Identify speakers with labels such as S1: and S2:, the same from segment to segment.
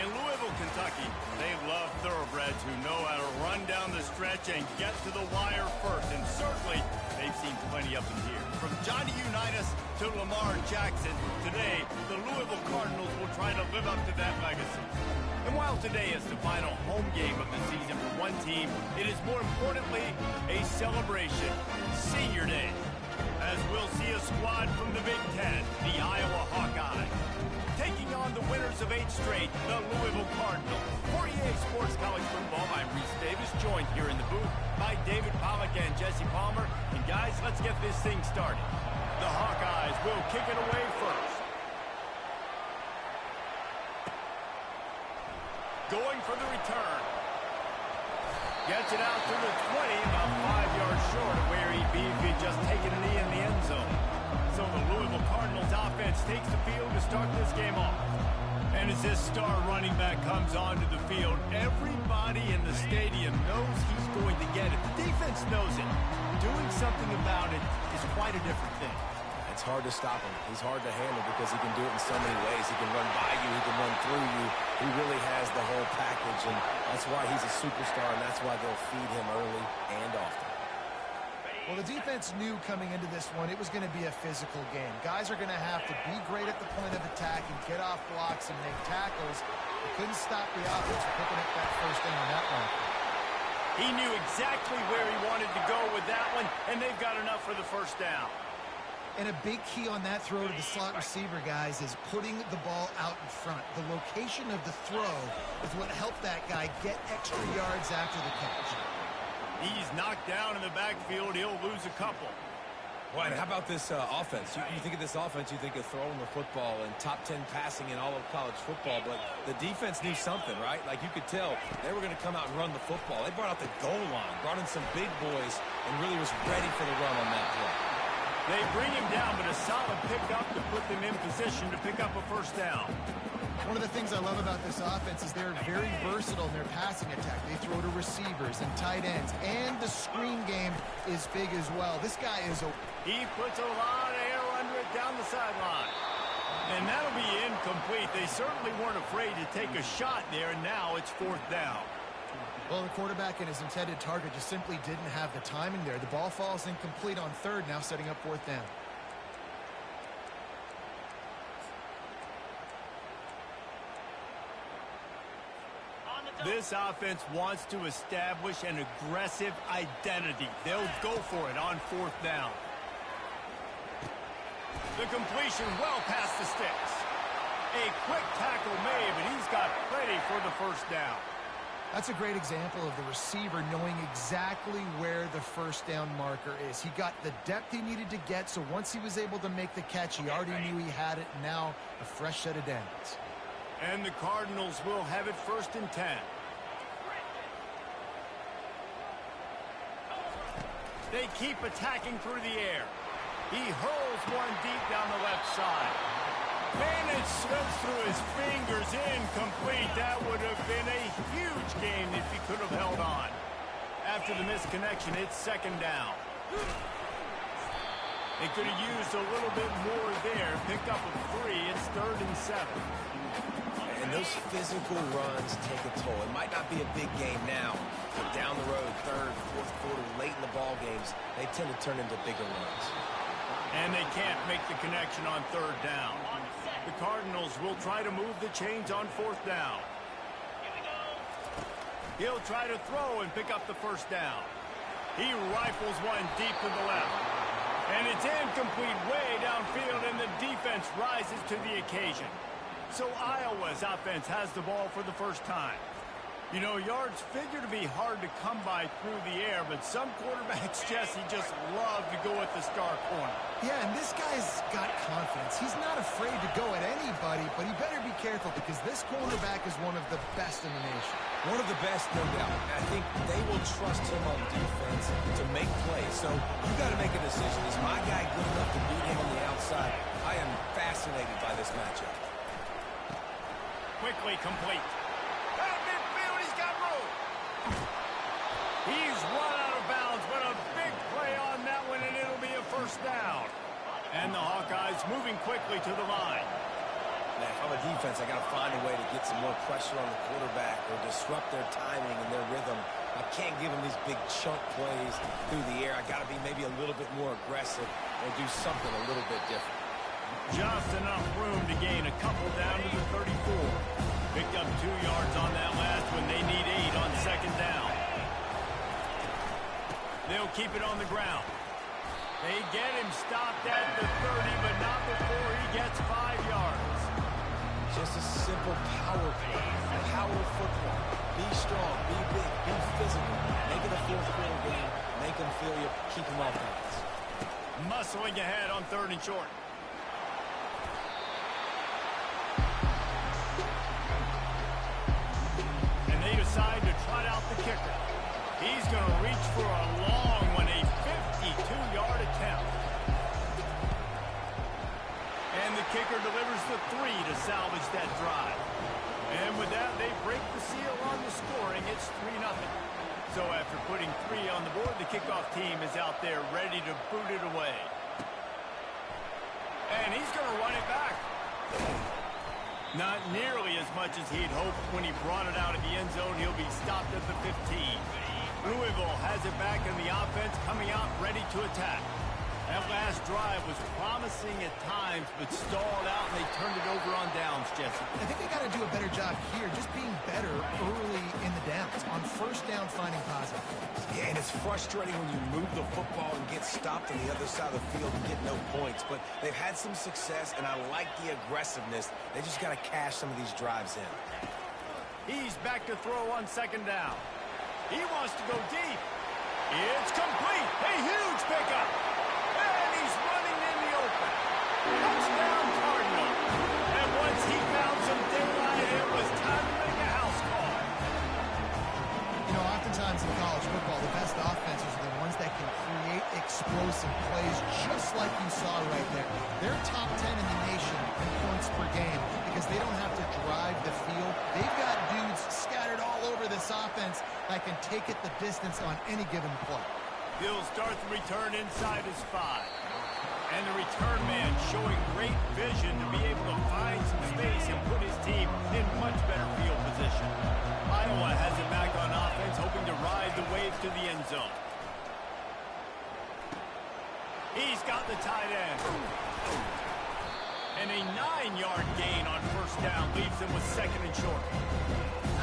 S1: In Louisville, Kentucky, they love thoroughbreds who know how to run down the stretch and get to the wire first. And certainly, they've seen plenty up in here. From Johnny Unitas to Lamar Jackson, today, the Louisville Cardinals will try to live up to that legacy. And while today is the final home game of the season for one team, it is more importantly a celebration, Senior Day, as we'll see a squad from the Big Ten, the Iowa Hawkeyes, taking on the winners of 8 straight, the Louisville Cardinals. For EA Sports College Football, I'm Reese Davis, joined here in the booth by David Pollack and Jesse Palmer. And guys, let's get this thing started. The Hawkeyes will kick it away first. Going for the return. Gets it out to the 20, about 5 yards short of where he'd be if he'd just taken a knee in the end zone. So the Louisville Cardinals offense takes the field to start this game off. And as this star running back comes onto the field, everybody in the stadium knows he's going to get it. The defense knows it. Doing something about it is quite a different thing.
S2: It's hard to stop him. He's hard to handle because he can do it in so many ways. He can run by you. He can run through you. He really has the whole package, and that's why he's a superstar, and that's why they'll feed him early and often.
S3: Well, the defense knew coming into this one it was going to be a physical game. Guys are going to have to be great at the point of attack and get off blocks and make tackles. They couldn't stop the offense from picking up that first down on that one.
S1: He knew exactly where he wanted to go with that one, and they've got enough for the first down.
S3: And a big key on that throw to the slot receiver, guys, is putting the ball out in front. The location of the throw is what helped that guy get extra yards after the catch.
S1: He's knocked down in the backfield. He'll lose a couple.
S2: Well, and how about this offense? You think of this offense, you think of throwing the football and top 10 passing in all of college football, but the defense knew something, right? Like you could tell they were going to come out and run the football. They brought out the goal line, brought in some big boys, and really was ready for the run on that play.
S1: They bring him down, but a solid pickup to put them in position to pick up a first down.
S3: One of the things I love about this offense is they're very versatile in their passing attack. They throw to receivers and tight ends, and the screen game is big as well. This guy is
S1: He puts a lot of air under it down the sideline. And that'll be incomplete. They certainly weren't afraid to take a shot there, and now it's 4th down.
S3: Well, the quarterback and his intended target just simply didn't have the timing there. The ball falls incomplete on 3rd, now setting up 4th down.
S1: This offense wants to establish an aggressive identity. They'll go for it on 4th down. The completion well past the sticks. A quick tackle made, but he's got plenty for the first down.
S3: That's a great example of the receiver knowing exactly where the first down marker is. He got the depth he needed to get, so once he was able to make the catch, he already knew he had it. Now a fresh set of downs.
S1: And the Cardinals will have it 1st and 10. They keep attacking through the air. He hurls one deep down the left side. And it slips through his fingers, incomplete. That would have been a huge game if he could have held on. After the misconnection, it's 2nd down. They could have used a little bit more there. Pick up a 3. It's 3rd and 7.
S2: And those physical runs take a toll. It might not be a big game now, but down the road, 3rd, 4th quarter, late in the ball games, they tend to turn into bigger runs.
S1: And they can't make the connection on 3rd down. The Cardinals will try to move the chains on 4th down. He'll try to throw and pick up the first down. He rifles one deep to the left. And it's incomplete way downfield, and the defense rises to the occasion. So Iowa's offense has the ball for the first time. You know, yards figure to be hard to come by through the air, but some quarterbacks, Jesse, just love to go at the star corner.
S3: Yeah, and this guy's got confidence. He's not afraid to go at anybody, but he better be careful because this cornerback is one of the best in the nation.
S2: One of the best, no doubt. I think they will trust him on defense to make plays. So you got to make a decision. Is my guy good enough to beat him on the outside? I am fascinated by this matchup.
S1: Quickly complete. At midfield, he's got room. He's run out of bounds, but a big play on that one, and it'll be a first down. And the Hawkeyes moving quickly to the line.
S2: Man, if I'm a defense, I got to find a way to get some more pressure on the quarterback or disrupt their timing and their rhythm. I can't give them these big chunk plays through the air. I got to be maybe a little bit more aggressive or do something a little bit different.
S1: Just enough room to gain a couple down to the 34. Picked up 2 yards on that last one. They need 8 on second down. They'll keep it on the ground. They get him stopped at the 30, but not before he gets 5 yards.
S2: Just a simple power play. Power football. Be strong, be big, be physical. Make it a fourth-quarter game. Make them feel you. Keep them off balance.
S1: Muscling ahead on 3rd and short. And they decide to trot out the kicker. He's going to reach for a long one, a 52-yard attempt. And the kicker delivers the 3 to salvage that drive. And with that, they break the seal on the scoring. It's 3-0. So after putting 3 on the board, the kickoff team is out there ready to boot it away. And he's going to run it back. Not nearly as much as he'd hoped when he brought it out of the end zone. He'll be stopped at the 15. Louisville has it back in the offense, coming out ready to attack. That last drive was promising at times, but stalled out, and they turned it over on downs, Jesse.
S3: I think they got to do a better job here, just being better early in the downs. On first down, finding positive plays.
S2: Yeah, and it's frustrating when you move the football and get stopped on the other side of the field and get no points. But they've had some success, and I like the aggressiveness. They just got to cash some of these drives in.
S1: He's back to throw on second down. He wants to go deep. It's complete. A huge pickup. And he's running in the open. Touchdown, Cardinal. And once he found some daylight, it was time to make a house call.
S3: You know, oftentimes in college football, the best offenses are the ones that can create explosive plays, just like you saw right there. They're top 10 in the nation in points per game because they don't have to drive the field. They've got dudes scattered all over this offense that can take it the distance on any given play.
S1: He'll start the return inside his 5. And the return man showing great vision to be able to find some space and put his team in much better field position. Iowa has it back on offense, hoping to ride the wave to the end zone. He's got the tight end. And a 9-yard gain on first down leaves him with second and short.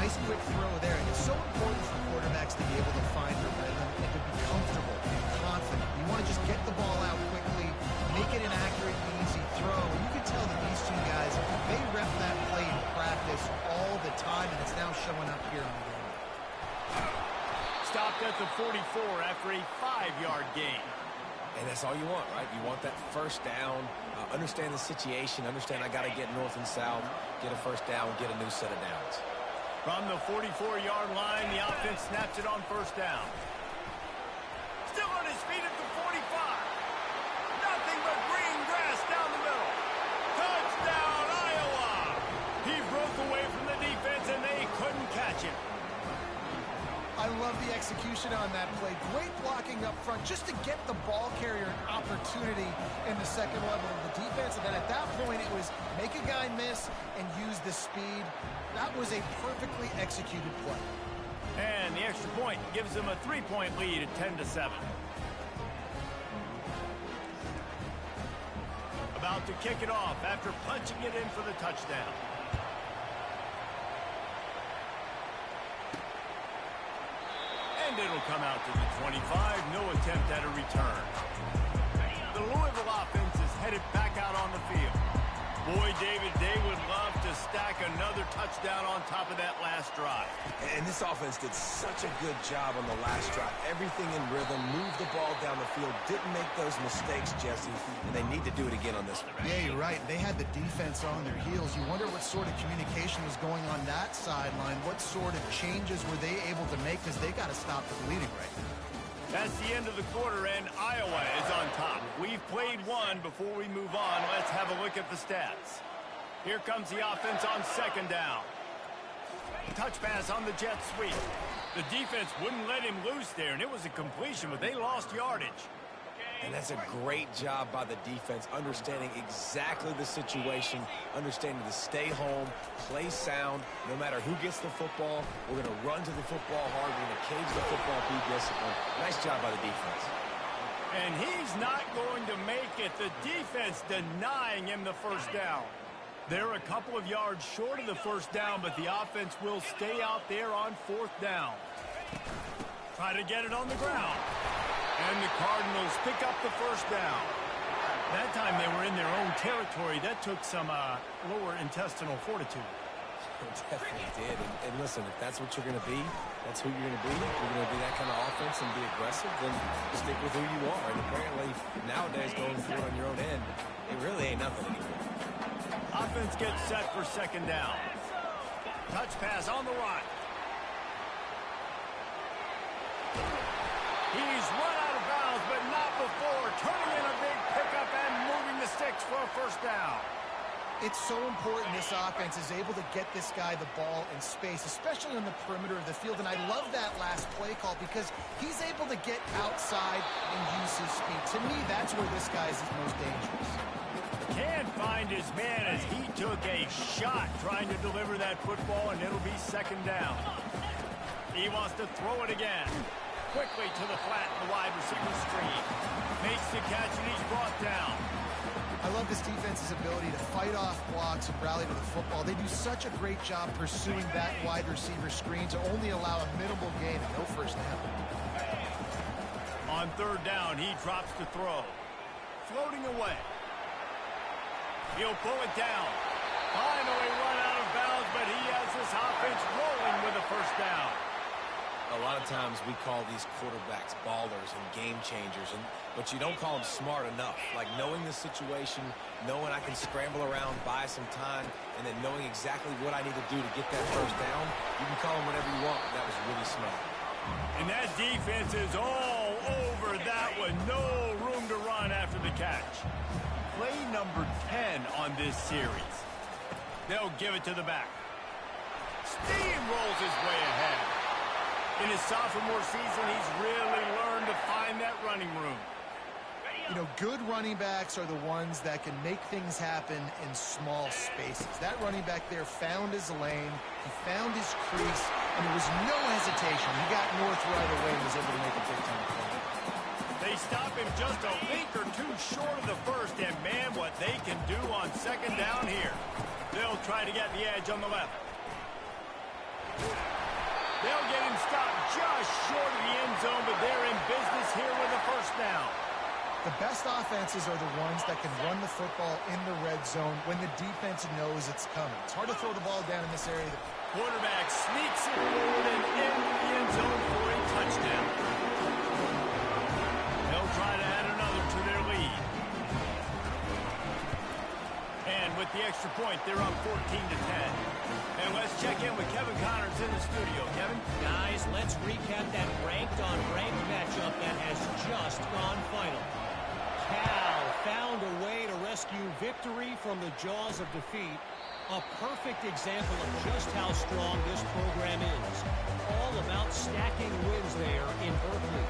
S3: Nice quick throw there. And it's so important for quarterbacks to be able to find their rhythm and to be comfortable and confident. You want to just get the ball out quickly, make it an accurate, easy throw. And you can tell that these two guys, they rep that play in practice all the time, and it's now showing up here on the game.
S1: Stopped at the 44 after a 5-yard gain.
S2: And that's all you want, right? You want that first down, understand the situation, understand I got to get north and south, get a first down, get a new set of downs.
S1: From the 44-yard line, the offense snaps it on first down. Still on his feet at the 45. Nothing but green grass down the middle. Touchdown, Iowa! He broke away from the defense, and they couldn't catch him.
S3: I love the execution on that play. Great blocking up front just to get the ball carrier an opportunity in the second level of the defense. And then at that point, it was make a guy miss and use the speed. That was a perfectly executed play.
S1: And the extra point gives them a 3-point lead at 10-7. About to kick it off after punching it in for the touchdown. And it'll come out to the 25. No attempt at a return. The Louisville offense is headed back out on the field. Boy, David, they would love to stack another touchdown on top of that last drive.
S2: And this offense did such a good job on the last drive. Everything in rhythm, moved the ball down the field, didn't make those mistakes, Jesse, and they need to do it again on this one.
S3: Yeah, you're right. They had the defense on their heels. You wonder what sort of communication was going on that sideline. What sort of changes were they able to make because they got to stop the bleeding right now.
S1: That's the end of the quarter, and Iowa is on top. We've played one. Before we move on, let's have a look at the stats. Here comes the offense on second down. Touch pass on the jet sweep. The defense wouldn't let him loose there, and it was a completion, but they lost yardage.
S2: And that's a great job by the defense, understanding exactly the situation, understanding to stay home, play sound. No matter who gets the football, we're going to run to the football hard. We're going to cage the football, be disciplined. Nice job by the defense.
S1: And he's not going to make it. The defense denying him the first down. They're a couple of yards short of the first down, but the offense will stay out there on fourth down. Try to get it on the ground. And the Cardinals pick up the first down. That time they were in their own territory. That took some lower intestinal fortitude.
S2: It definitely did. And listen, if that's what you're going to be, that's who you're going to be. If you're going to be that kind of offense and be aggressive, then stick with who you are. And apparently, nowadays, going for it on your own end, it really ain't nothing anymore.
S1: Offense gets set for second down. Touch pass on the run. He's run out of bounds, but not before turning in a big pickup and moving the sticks for a first down.
S3: It's so important this offense is able to get this guy the ball in space, especially on the perimeter of the field. And I love that last play call because he's able to get outside and use his speed. To me, that's where this guy is his most dangerous.
S1: Can't find his man as he took a shot trying to deliver that football, and it'll be second down. He wants to throw it again. Quickly to the flat, the wide receiver screen. Makes the catch, and he's brought down.
S3: I love this defense's ability to fight off blocks and rally to the football. They do such a great job pursuing that wide receiver screen to only allow a minimal gain and no first down.
S1: On third down, he drops to throw. Floating away. He'll pull it down. Finally run out of bounds, but he has this offense rolling with a first down.
S2: A lot of times we call these quarterbacks ballers and game changers, but you don't call them smart enough. Like knowing the situation, knowing I can scramble around, buy some time, and then knowing exactly what I need to do to get that first down, you can call them whatever you want, but that was really smart.
S1: And that defense is all over that one. No room to run after the catch. Play number 10 on this series. They'll give it to the back. Steamrolls his way ahead. In his sophomore season, he's really learned to find that running room.
S3: You know, good running backs are the ones that can make things happen in small spaces. That running back there found his lane, he found his crease, and there was no hesitation. He got north right away and was able to make a big-time play.
S1: They stop him just a link or two short of the first, and man, what they can do on second down here. They'll try to get the edge on the left. They'll get him stopped just short of the end zone, but they're in business here with a first down.
S3: The best offenses are the ones that can run the football in the red zone when the defense knows it's coming. It's hard to throw the ball down in this area.
S1: Quarterback sneaks it forward and into the end zone for a touchdown. They'll try to add another to their lead. And with the extra point, they're up 14-10. And let's check in with Kevin Connors in the studio. Kevin?
S4: Guys, let's recap that ranked-on-ranked matchup that has just gone final. Cal found a way to rescue victory from the jaws of defeat. A perfect example of just how strong this program is. All about stacking wins there in Berkeley.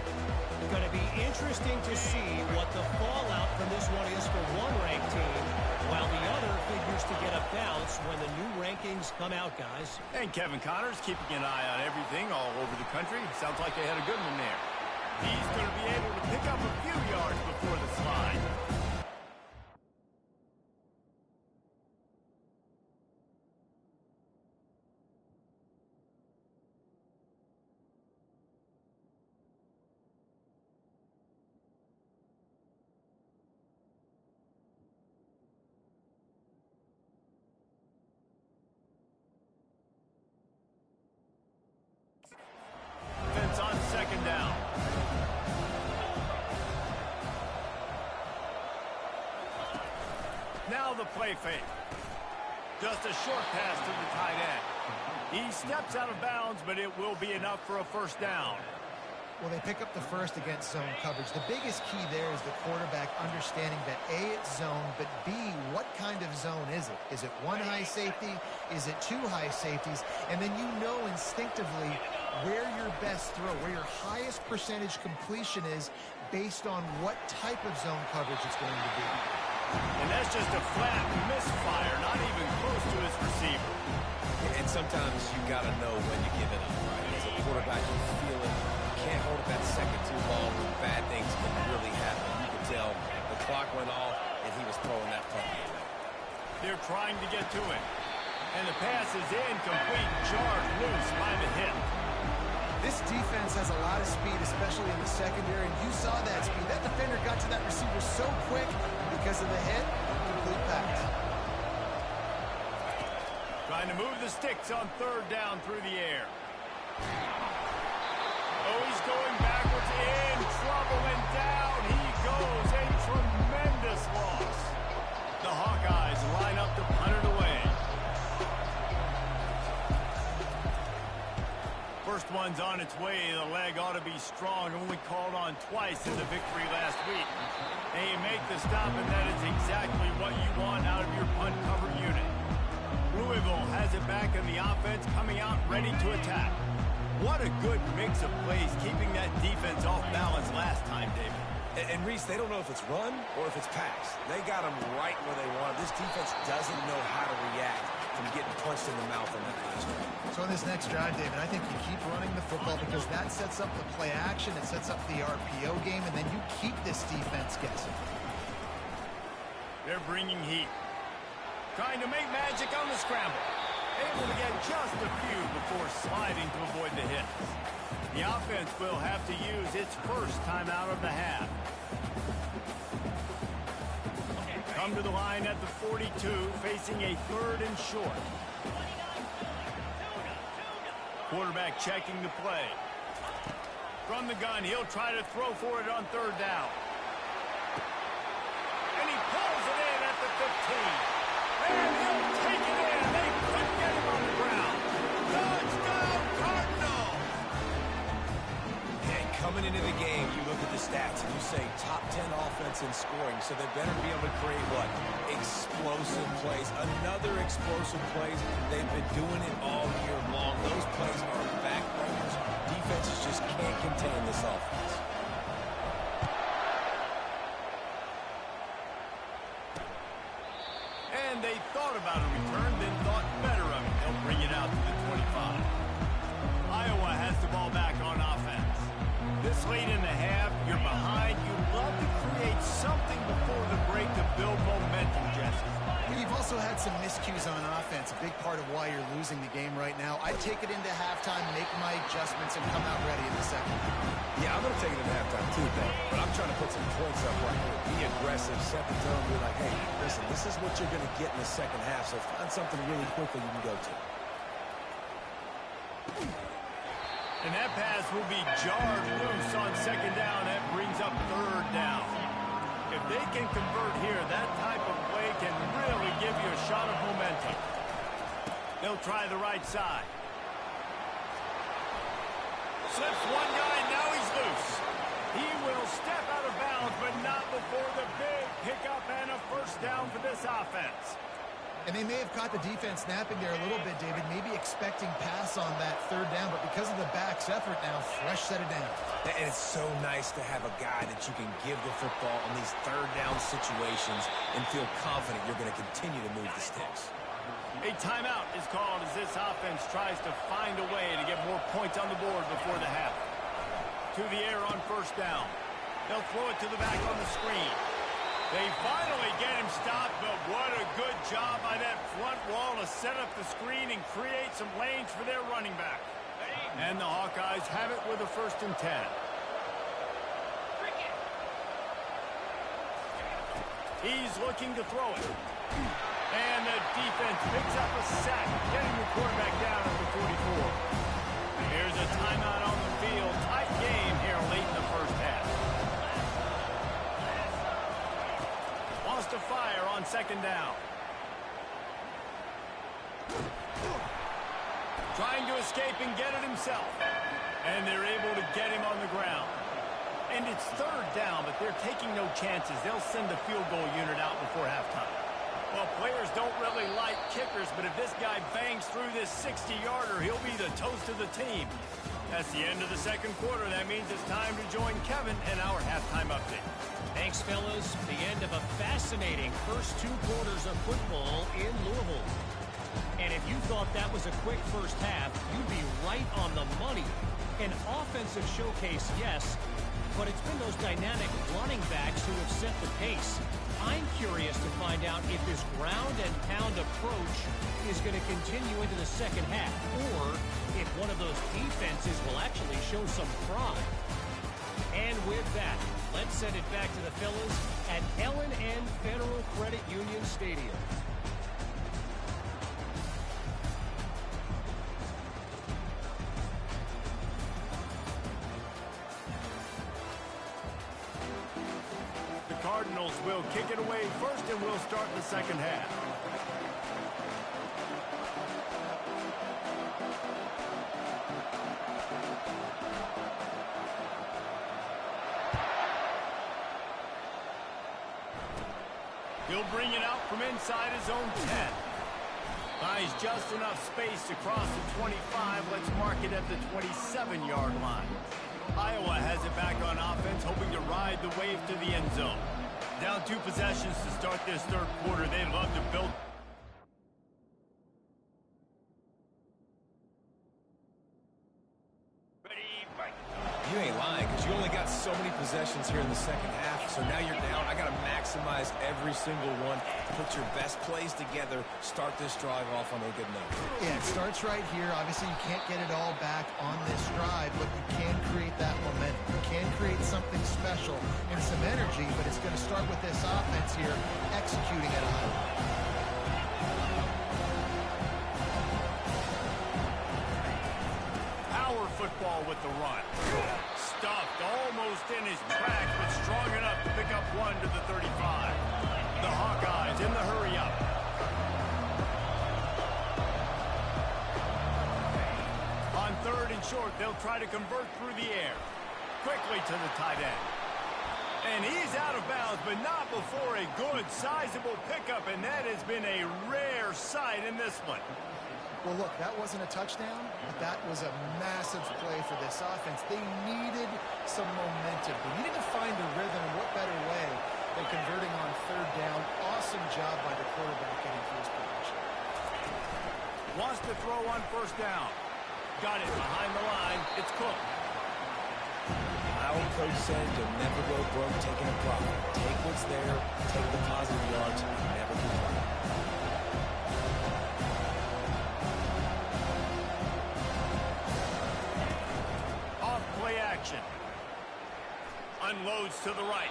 S4: Going to be interesting to see what the fallout from this one is for one ranked team, while the other figures to get a bounce when the new rankings come out, guys.
S1: And Kevin Connors keeping an eye on everything all over the country. Sounds like they had a good one there. He's going to be able to pick up a few yards before the slide. On second down. Now the play fake. Just a short pass to the tight end. He steps out of bounds, but it will be enough for a first down.
S3: Well, they pick up the first against zone coverage. The biggest key there is the quarterback understanding that A, it's zone, but B, what kind of zone is it? Is it one high safety? Is it two high safeties? And then you know instinctively where your best throw, where your highest percentage completion is based on what type of zone coverage it's going to be.
S1: And that's just a flat misfire, not even close to his receiver.
S2: And sometimes you got to know when to give it up, right? As a quarterback, you feel it. You can't hold it that second too long. Bad things can really happen. You can tell the clock went off, and he was throwing that punt game out.
S1: They're trying to get to him. And the pass is incomplete, jarred loose by the hip.
S3: This defense has a lot of speed, especially in the secondary, and you saw that speed. That defender got to that receiver so quick because of the hit, complete pass.
S1: Trying to move the sticks on third down through the air. Oh, he's going backwards, in trouble, and down he goes. A tremendous loss. The Hawkeyes line up to punt it away. First one's on its way. The leg ought to be strong. Only called on twice in the victory last week. And you make the stop, and that is exactly what you want out of your punt cover unit. Louisville has it back in the offense, coming out ready to attack. What a good mix of plays, keeping that defense off balance last time, David.
S2: And Reese, they don't know if it's run or if it's pass. They got them right where they want. This defense doesn't know how to react from getting punched in the mouth on that last drive.
S3: So in this next drive, David, I think you keep running the football because that sets up the play action, it sets up the RPO game, and then you keep this defense guessing.
S1: They're bringing heat. Trying to make magic on the scramble. Able to get just a few before sliding to avoid the hits. The offense will have to use its first timeout of the half. Come to the line at the 42, facing a third and short. Quarterback checking the play. From the gun, he'll try to throw for it on third down. And he pulls it in at the 15. And he'll take it in. They couldn't get him on the ground. Touchdown, Cardinals!
S2: And coming into the game, you look at the stats and you say top 10 offense in scoring, so they better be able to create what? Explosive plays. Another explosive plays. They've been doing it all year long. Those plays are backbreakers. Defenses just can't contain this offense.
S1: And they thought about a return, then thought better of it. They'll bring it out to the 25. Iowa has the ball back on offense. This late in the half, you're behind. You love to create something before the break to build momentum, Jesse.
S3: You've also had some miscues on offense, a big part of why you're losing the game right now. I'd take it into halftime, make my adjustments, and come out ready in the second.
S2: Yeah, I'm going to take it in halftime too, though. But I'm trying to put some points up right here. Be aggressive, set the tone, be like, hey, listen, this is what you're going to get in the second half, so find something really quickly you can go to.
S1: And that pass will be jarred loose on second down. That brings up third down. If they can convert here, that type of play can really give you a shot of momentum. They'll try the right side. Slips one guy, now he's loose. He will step out of bounds, but not before the big pickup and a first down for this offense.
S3: And they may have caught the defense napping there a little bit, David, maybe expecting pass on that third down, but because of the back's effort now, fresh set it down.
S2: And it's so nice to have a guy that you can give the football on these third down situations and feel confident you're going to continue to move the sticks.
S1: A timeout is called as this offense tries to find a way to get more points on the board before the half. To the air on first down. They'll throw it to the back on the screen. They finally get him stopped, but what a good job by that front wall to set up the screen and create some lanes for their running back. And the Hawkeyes have it with a 1st and 10. He's looking to throw it. And the defense picks up a sack, getting the quarterback down at the 44. Here's a timeout on the field. Tight game here late in the first half. To fire on second down. Trying to escape and get it himself. And they're able to get him on the ground. And it's third down, but they're taking no chances. They'll send the field goal unit out before halftime. Well, players don't really like kickers, but if this guy bangs through this 60-yarder, he'll be the toast of the team. That's the end of the second quarter. That means it's time to join Kevin in our halftime update.
S4: Thanks, fellas. The end of a fascinating first 2 quarters of football in Louisville. And if you thought that was a quick first half, you'd be right on the money. An offensive showcase, yes, but it's been those dynamic running backs who have set the pace. I'm curious to find out if this ground and pound approach is going to continue into the second half, or if one of those defenses will actually show some pride. And with that, let's send it back to the fellas at L&N Federal Credit Union Stadium.
S1: Cardinals will kick it away first, and we'll start the second half. He'll bring it out from inside his own 10. Buys just enough space to cross the 25. Let's mark it at the 27-yard line. Iowa has it back on offense, hoping to ride the wave to the end zone. Down 2 possessions to start this third quarter. They'd love to build.
S2: You ain't lying, because you only got so many possessions here in the second half, so now you're down. I got to maximize every single one, put your best plays together, start this drive off on a good note.
S3: Yeah, it starts right here. Obviously, you can't get it all back on this drive, but you can create that momentum. You can create something special and some energy, but it's going to start with this offense here executing at a high level.
S1: Football with the run. Stuffed almost in his tracks, but strong enough to pick up 1 to the 35. The Hawkeyes in the hurry up. On 3rd and short, they'll try to convert through the air. Quickly to the tight end. And he's out of bounds, but not before a good, sizable pickup, and that has been a rare sight in this one.
S3: Well, look, that wasn't a touchdown, but that was a massive play for this offense. They needed some momentum. They needed to find a rhythm, and what better way than converting on 3rd down. Awesome job by the quarterback getting through his progression.
S1: Wants to throw on 1st down. Got it behind the line. It's Cook.
S2: My old coach said you'll never go broke taking a profit. Take what's there, take the positive yards, and never complain.
S1: Action. Unloads to the right.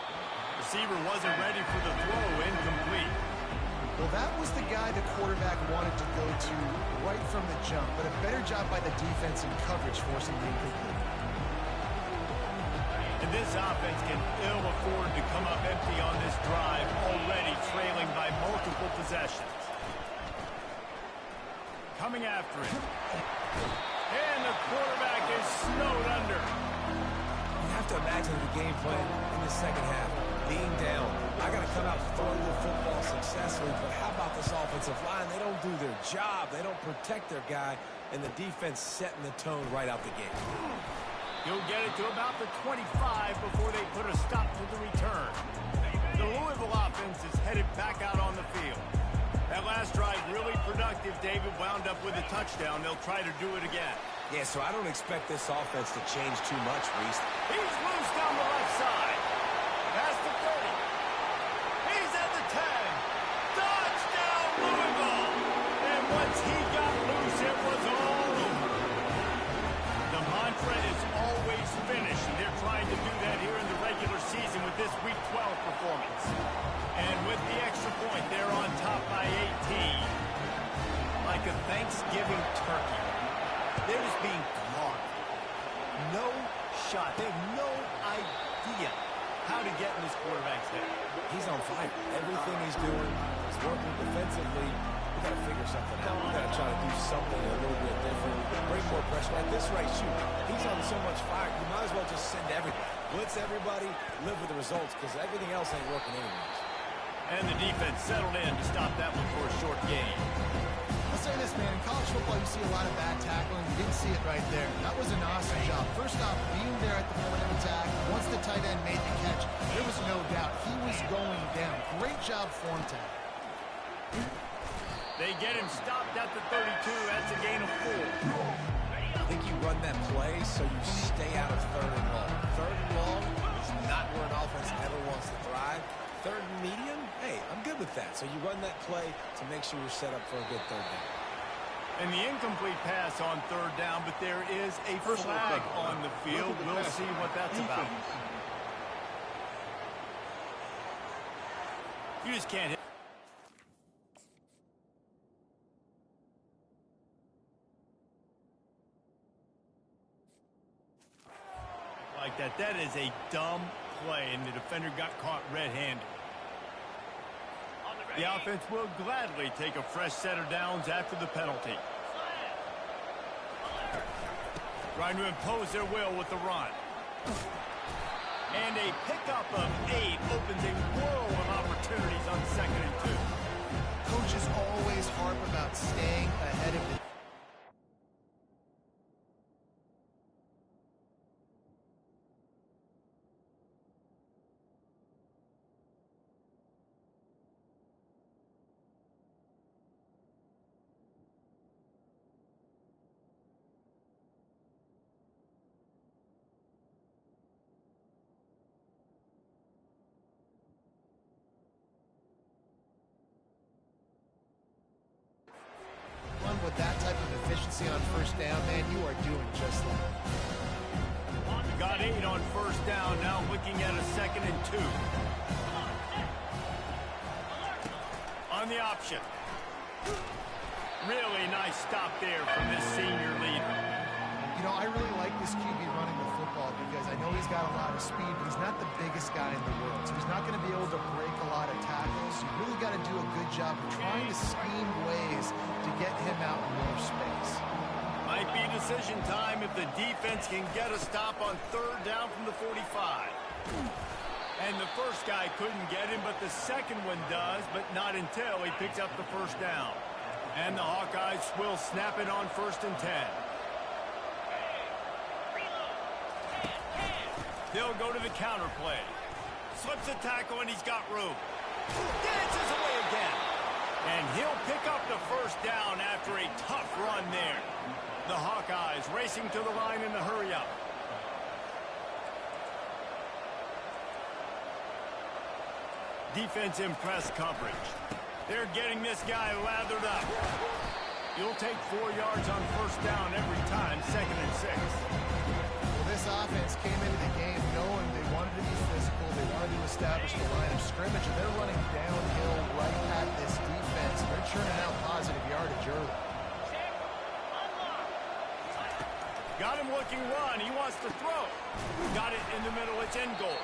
S1: Receiver wasn't ready for the throw. Incomplete.
S3: Well, that was the guy the quarterback wanted to go to right from the jump, but a better job by the defense in coverage forcing the incomplete.
S1: And this offense can ill afford to come up empty on this drive, already trailing by multiple possessions. Coming after it. And the quarterback is snowed under.
S2: You have to imagine the game plan in the second half. Being down, I got to come out throwing the football successfully, but how about this offensive line? They don't do their job. They don't protect their guy, and the defense setting the tone right out the gate.
S1: He'll get it to about the 25 before they put a stop to the return. The Louisville offense is headed back out on the field. That last drive really productive. David wound up with a touchdown. They'll try to do it again.
S2: Yeah, so I don't expect this offense to change too much, Reese.
S1: He's loose down the left side. Past the 30. He's at the 10. Touchdown, Louisville. And once he got loose, it was all over. The mantra is always finish, and they're trying to do that here in the regular season with this Week 12 performance. And with the extra point, they're on top by 18. Like a Thanksgiving turkey. They're just being caught. No shot. They have no idea how to get in this quarterback's head.
S2: He's on fire. Everything he's doing is working defensively. We got to figure something out. We got to try to do something a little bit different. Bring more pressure. At this rate, shoot, he's on so much fire. You might as well just send everybody. Blitz everybody, live with the results, because everything else ain't working anyways.
S1: And the defense settled in to stop that one for a short gain.
S3: I'll say this, man. In college football, you see a lot of bad tackling. You didn't see it right there. That was an awesome job. First off, being there at the point of attack. Once the tight end made the catch, there was no doubt he was going down. Great job form tag.
S1: They get him stopped at the 32. That's a gain of 4.
S2: I think you run that play so you stay out of 3rd and long. 3rd and long is not where an offense ever wants to thrive. 3rd and medium, hey, I'm good with that. So you run that play to make sure you're set up for a good 3rd down.
S1: And the incomplete pass on 3rd down, but there is a flag on the field. We'll see what that's about. You just can't hit. Like that. That is a dumb play, and the defender got caught red-handed. The offense will gladly take a fresh set of downs after the penalty. Trying to impose their will with the run. And a pickup of 8 opens a world of opportunities on 2nd and 2.
S3: Coaches always harp about staying ahead of the with that type of efficiency on 1st down, man, you are doing just that.
S1: Got 8 on 1st down, now looking at a 2nd and 2. On the option. Really nice stop there from this senior leader.
S3: You know, I really like this QB running the football because I know he's got a lot of speed, but he's not the biggest guy in the world. So he's not going to be able to break a lot of tackles. You really got to do a good job of trying to scheme ways to get him out in more space.
S1: Might be decision time if the defense can get a stop on 3rd down from the 45. And the first guy couldn't get him, but the second one does, but not until he picks up the 1st down. And the Hawkeyes will snap it on 1st and 10. They'll go to the counter play. Slips a tackle and he's got room. Dances away again. And he'll pick up the 1st down after a tough run there. The Hawkeyes racing to the line in the hurry-up. Defense in press coverage. They're getting this guy lathered up. You'll take 4 yards on 1st down every time, 2nd and 6.
S3: This offense came into the game knowing they wanted to be physical, they wanted to establish the line of scrimmage, and they're running downhill right at this defense. They're churning out positive yardage early.
S1: Got him looking run. He wants to throw. Got it in the middle. It's end goal.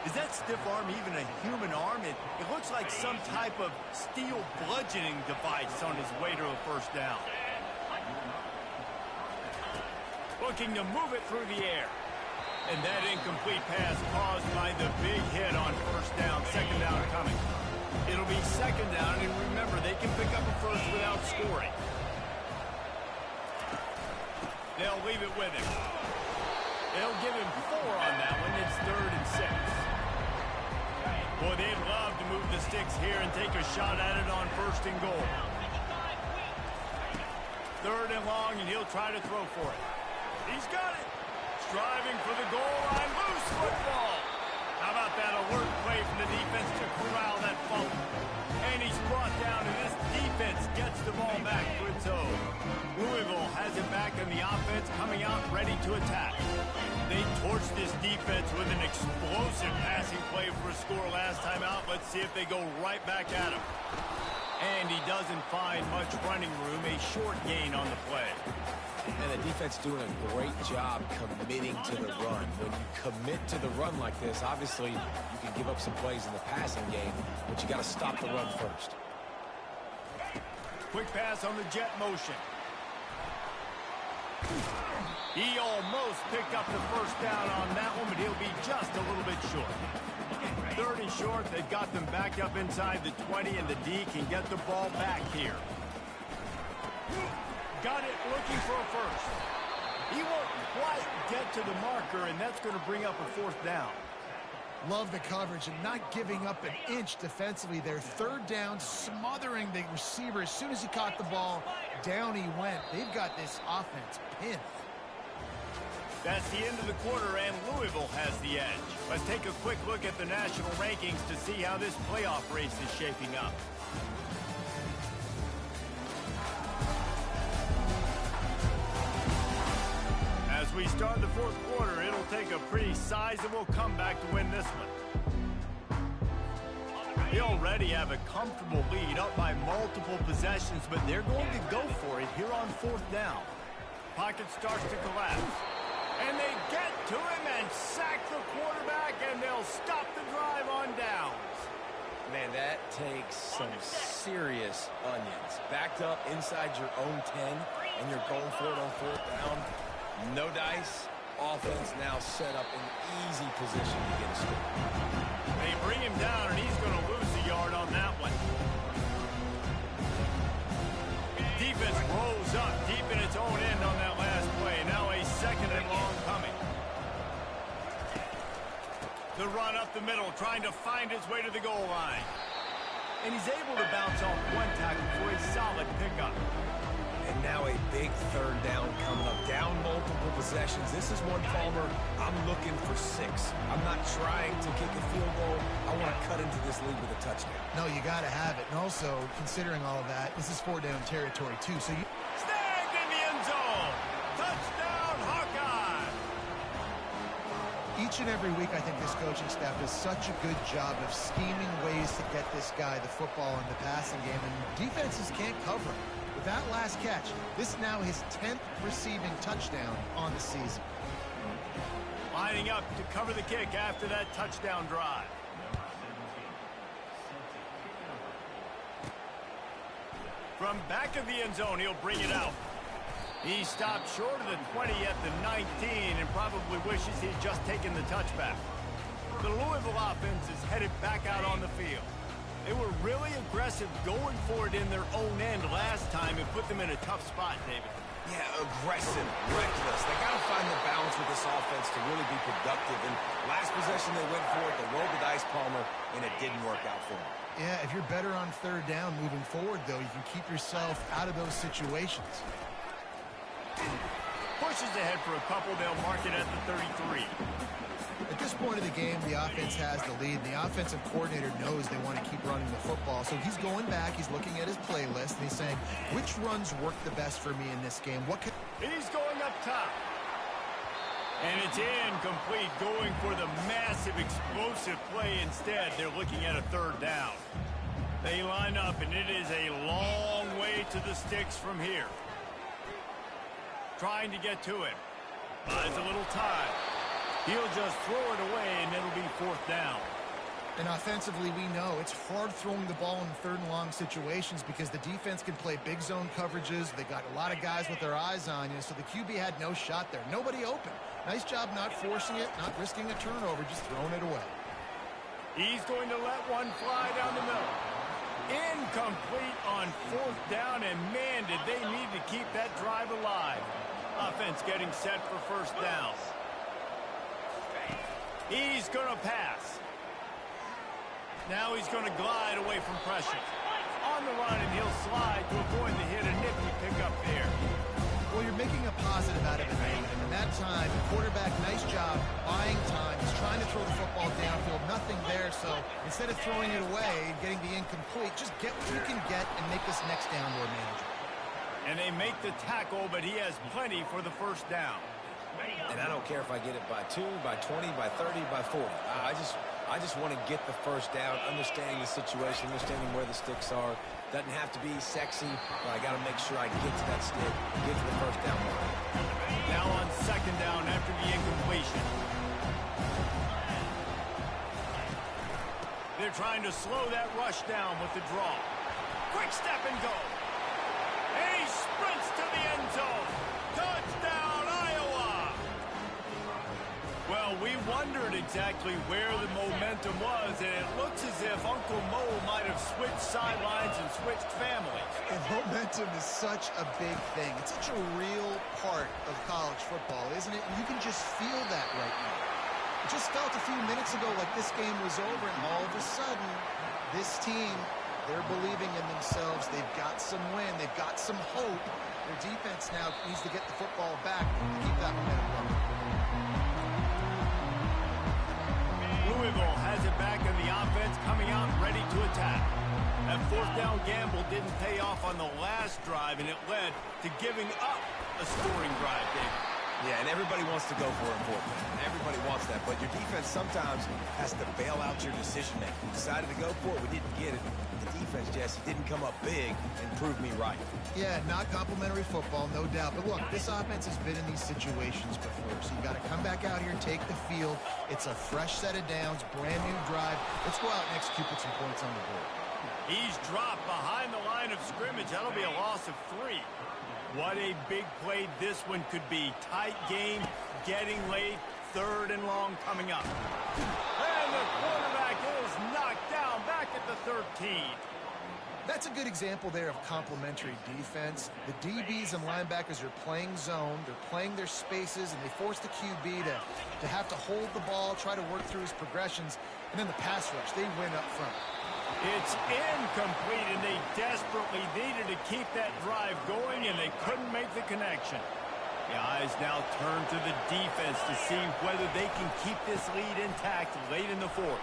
S1: Is that stiff arm even a human arm? It looks like some type of steel bludgeoning device on his way to a 1st down. Looking to move it through the air. And that incomplete pass caused by the big hit on 1st down. 2nd down coming. It'll be 2nd down, and remember, they can pick up a 1st without scoring. They'll leave it with him. They'll give him 4 on that one. It's 3rd and 6. Boy, they'd love to move the sticks here and take a shot at it on 1st and goal. 3rd and long, and he'll try to throw for it. He's got it. Striving for the goal line. Loose football. How about that alert play from the defense to corral that fumble? And he's brought down, and this defense gets the ball back for its own. Louisville has it back, and the offense coming out ready to attack. They torched this defense with an explosive passing play for a score last time out. Let's see if they go right back at him. And he doesn't find much running room. A short gain on the play.
S2: And the defense doing a great job committing to the run. When you commit to the run like this, obviously you can give up some plays in the passing game, but you got to stop the run first.
S1: Quick pass on the jet motion. He almost picked up the 1st down on that one, but he'll be just a little bit short. 3rd and short. They've got them back up inside the 20, and the D can get the ball back here. Got it, looking for a first. He won't quite get to the marker, and that's going to bring up a 4th down.
S3: Love the coverage and not giving up an inch defensively there. 3rd down, smothering the receiver. As soon as he caught the ball, down he went. They've got this offense pinned.
S1: That's the end of the quarter, and Louisville has the edge. Let's take a quick look at the national rankings to see how this playoff race is shaping up. As we start the 4th quarter, it'll take a pretty sizable comeback to win this one. They already have a comfortable lead, up by multiple possessions, but they're going to go for it here on 4th down. Pocket starts to collapse. And they get to him and sack the quarterback, and they'll stop the drive on downs.
S2: Man, that takes some serious onions. Backed up inside your own 10, and you're going for it on 4th down. No dice. Offense now set up in easy position to get a score.
S1: They bring him down, and he's going to lose a yard on that one. Defense rolls up deep in its own end on that last play. Now a 2nd and long coming. The run up the middle, trying to find his way to the goal line. And he's able to bounce off one tackle for a solid pickup.
S2: And now a big 3rd down coming up. Down multiple possessions. This is one, Palmer, I'm looking for 6. I'm not trying to kick a field goal. I want to cut into this lead with a touchdown.
S3: No, you got to have it. And also, considering all of that, this is 4-down territory, too. So you...
S1: Snagged in the end zone. Touchdown, Hawkeye.
S3: Each and every week, I think this coaching staff does such a good job of scheming ways to get this guy the football in the passing game, and defenses can't cover him. With that last catch, this is now his 10th receiving touchdown on the season.
S1: Lining up to cover the kick after that touchdown drive. From back of the end zone, he'll bring it out. He stopped short of the 20 at the 19 and probably wishes he'd just taken the touchback. The Louisville offense is headed back out on the field. They were really aggressive going for it in their own end last time and put them in a tough spot, David.
S2: Yeah, aggressive, reckless. They got to find the balance with this offense to really be productive. And last possession they went for it, they rolled the dice, Palmer, and it didn't work out for them.
S3: Yeah, if you're better on 3rd down moving forward, though, you can keep yourself out of those situations.
S1: Pushes ahead for a couple. They'll mark it at the 33.
S3: At this point of the game, the offense has the lead. The offensive coordinator knows they want to keep running the football. So he's going back, he's looking at his playlist, and he's saying, which runs work the best for me in this game? What can...
S1: He's going up top. And it's incomplete, going for the massive explosive play instead. They're looking at a 3rd down. They line up, and it is a long way to the sticks from here. Trying to get to him. Buys a little time. He'll just throw it away, and it'll be 4th down.
S3: And offensively, we know it's hard throwing the ball in 3rd and long situations because the defense can play big zone coverages. They got a lot of guys with their eyes on you, so the QB had no shot there. Nobody open. Nice job not forcing it, not risking a turnover, just throwing it away.
S1: He's going to let one fly down the middle. Incomplete on 4th down, and man, did they need to keep that drive alive. Offense getting set for 1st down. He's going to pass. Now he's going to glide away from pressure. On the run, and he'll slide to avoid the hit. A nifty pickup there.
S3: Well, you're making a positive out of it, David. And in that time, the quarterback, nice job buying time. He's trying to throw the football downfield. Nothing there, so instead of throwing it away and getting the incomplete, just get what you can get and make this next down more manageable.
S1: And they make the tackle, but he has plenty for the 1st down.
S2: And I don't care if I get it by 2, by 20, by 30, by 40. I just want to get the 1st down, understanding the situation, understanding where the sticks are. Doesn't have to be sexy, but I got to make sure I get to that stick, get to the 1st down mark.
S1: Now on 2nd down after the incompletion. They're trying to slow that rush down with the draw. Quick step and go. And he sprints to the end zone. Touchdown, Iowa! Well, we wondered exactly where the momentum was, and it looks as if Uncle Mo might have switched sidelines and switched families.
S3: And momentum is such a big thing. It's such a real part of college football, isn't it? And you can just feel that right now. It just felt a few minutes ago like this game was over, and all of a sudden, this team, they're believing in themselves. They've got some win. They've got some hope. Their defense now needs to get the football back to keep that momentum going.
S1: Louisville has it back in the offense, coming out ready to attack. That fourth down gamble didn't pay off on the last drive, and it led to giving up a scoring drive, David.
S2: Yeah, and everybody wants to go for it, everybody wants that, but your defense sometimes has to bail out your decision-making. We decided to go for it, we didn't get it. The defense, Jesse, didn't come up big and prove me right.
S3: Yeah, not complimentary football, no doubt. But look, this offense has been in these situations before, so you got to come back out here and take the field. It's a fresh set of downs, brand new drive. Let's go out and execute, put some points on the board.
S1: He's dropped behind the line of scrimmage. That'll be a loss of 3. What a big play this one could be. Tight game, getting late, 3rd and long coming up. And the quarterback is knocked down back at the 13.
S3: That's a good example there of complementary defense. The DBs and linebackers are playing zone. They're playing their spaces, and they force the QB to have to hold the ball, try to work through his progressions, and then the pass rush, they win up front.
S1: It's incomplete, and they desperately needed to keep that drive going, and they couldn't make the connection. The eyes now turn to the defense to see whether they can keep this lead intact late in the 4th.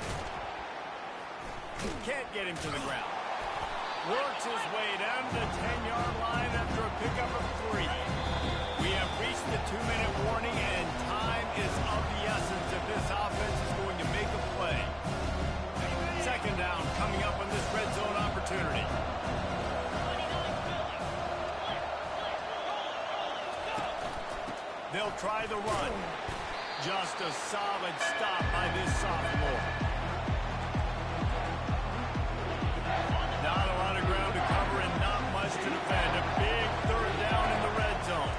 S1: Can't get him to the ground. Works his way down to the 10-yard line after a pickup of 3. We have reached the 2-minute warning, and time is of the essence if this offense is going to make a play. 2nd down coming up on this red zone opportunity. They'll try the run. Just a solid stop by this sophomore. Not a lot of ground to cover and not much to defend. A big 3rd down in the red zone.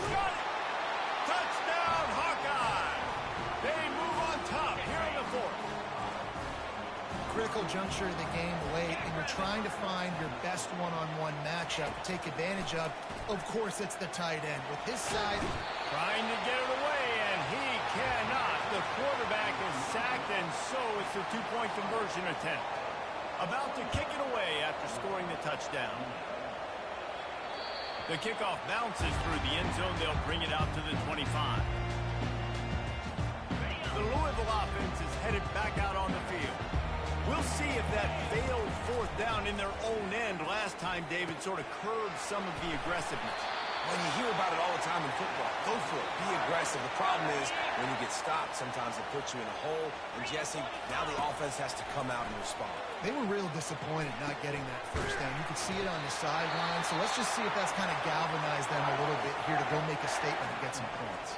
S1: Got it! Touchdown, Hawkeye! They move on top here in the 4th.
S3: Critical juncture of the game late, and you're trying to find your best one-on-one matchup to take advantage of. Of course, it's the tight end. With his side,
S1: Trying to get it away, and he cannot. The quarterback is sacked, and so it's the 2-point conversion attempt. About to kick it away after scoring the touchdown. The kickoff bounces through the end zone. They'll bring it out to the 25. The Louisville offense is headed back out on the field. We'll see if that failed 4th down in their own end last time, David, sort of curbed some of the aggressiveness.
S2: When you hear about it all the time in football, go for it, be aggressive. The problem is when you get stopped, sometimes it puts you in a hole. And Jesse, now the offense has to come out and respond.
S3: they were real disappointed not getting that 1st down. You could see it on the sideline. So let's just see if that's kind of galvanized them a little bit here to go make a statement and get some points.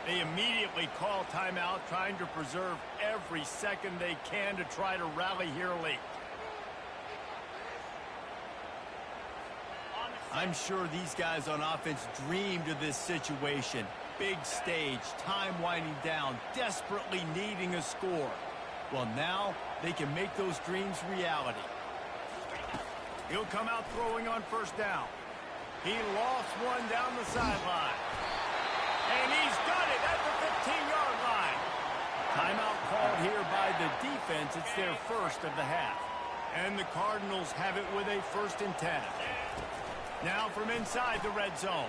S1: They immediately call timeout, trying to preserve every second they can to try to rally here late. I'm sure these guys on offense dreamed of this situation. Big stage, time winding down, desperately needing a score. Well, now they can make those dreams reality. He'll come out throwing on 1st down. He lost one down the sideline. And he's got it at the 15-yard line. Timeout called here by the defense. It's their 1st of the half. And the Cardinals have it with a 1st and 10. Now from inside the red zone.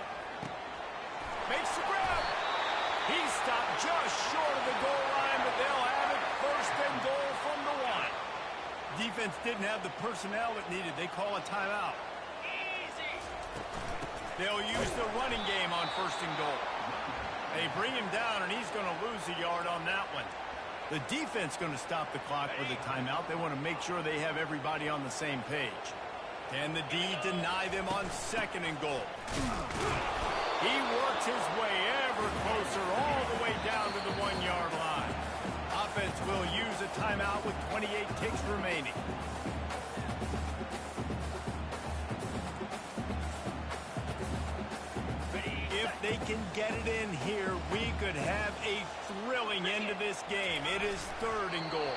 S1: Makes the grab. He's stopped just short of the goal line, but they'll have it 1st and goal from the 1. Defense didn't have the personnel it needed. They call a timeout. They'll use the running game on 1st and goal. They bring him down, and he's going to lose a yard on that one. The defense going to stop the clock with a timeout. They want to make sure they have everybody on the same page. Can the D deny them on 2nd and goal? He works his way ever closer all the way down to the 1-yard line. Offense will use a timeout with 28 ticks remaining. If they can get it in here, we could have a thrilling end to this game. It is 3rd and goal.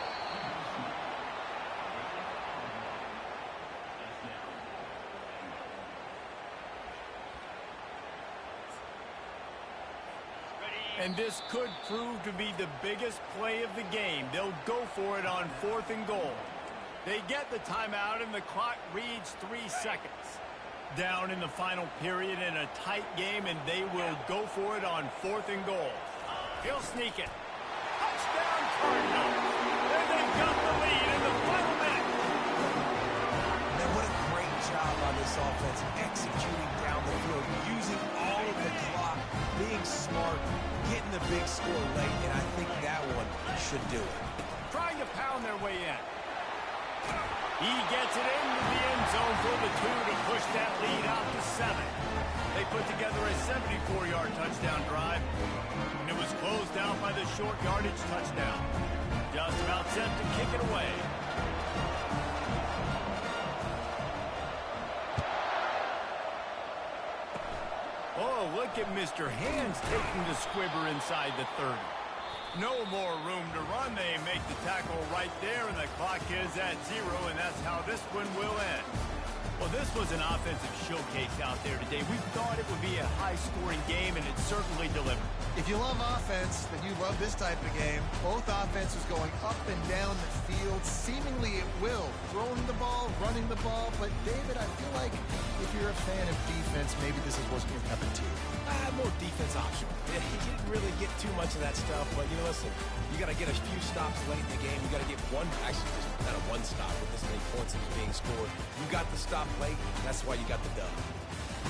S1: And this could prove to be the biggest play of the game. They'll go for it on 4th and goal. They get the timeout, and the clock reads 3 seconds. Down in the final period in a tight game, and they will go for it on 4th and goal. He'll sneak it. Touchdown, Cardinals! And they've got the lead in the final minute.
S2: Man, what a great job on this offense, executing down the field, using all of the clock, being smart, getting the big score late, and I think that one should do it.
S1: Trying to pound their way in. He gets it into the end zone for the 2 to push that lead out to 7. They put together a 74-yard touchdown drive, and it was closed out by the short yardage touchdown. Just about set to kick it away. Oh, look at Mr. Hands taking the squibber inside the 30. No more room to run. They make the tackle right there, and the clock is at 0, and that's how this one will end. Well, this was an offensive showcase out there today. We thought it would be a high-scoring game, and it certainly delivered.
S3: If you love offense, then you love this type of game. Both offenses going up and down the field, seemingly at will. Throwing the ball, running the ball. But, David, I feel like if you're a fan of defense, maybe this is what's your cup of tea.
S2: More defense optional. Yeah, he didn't really get too much of that stuff, but, you know, listen, you got to get a few stops late in the game. You got to get one, actually, just not a one stop with this many points that was being scored. You got the stop late. That's why you got the dub.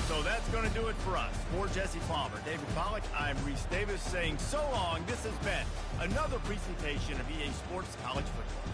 S1: So that's going to do it for us. For Jesse Palmer, David Pollack, I'm Reese Davis saying so long. This has been another presentation of EA Sports College Football.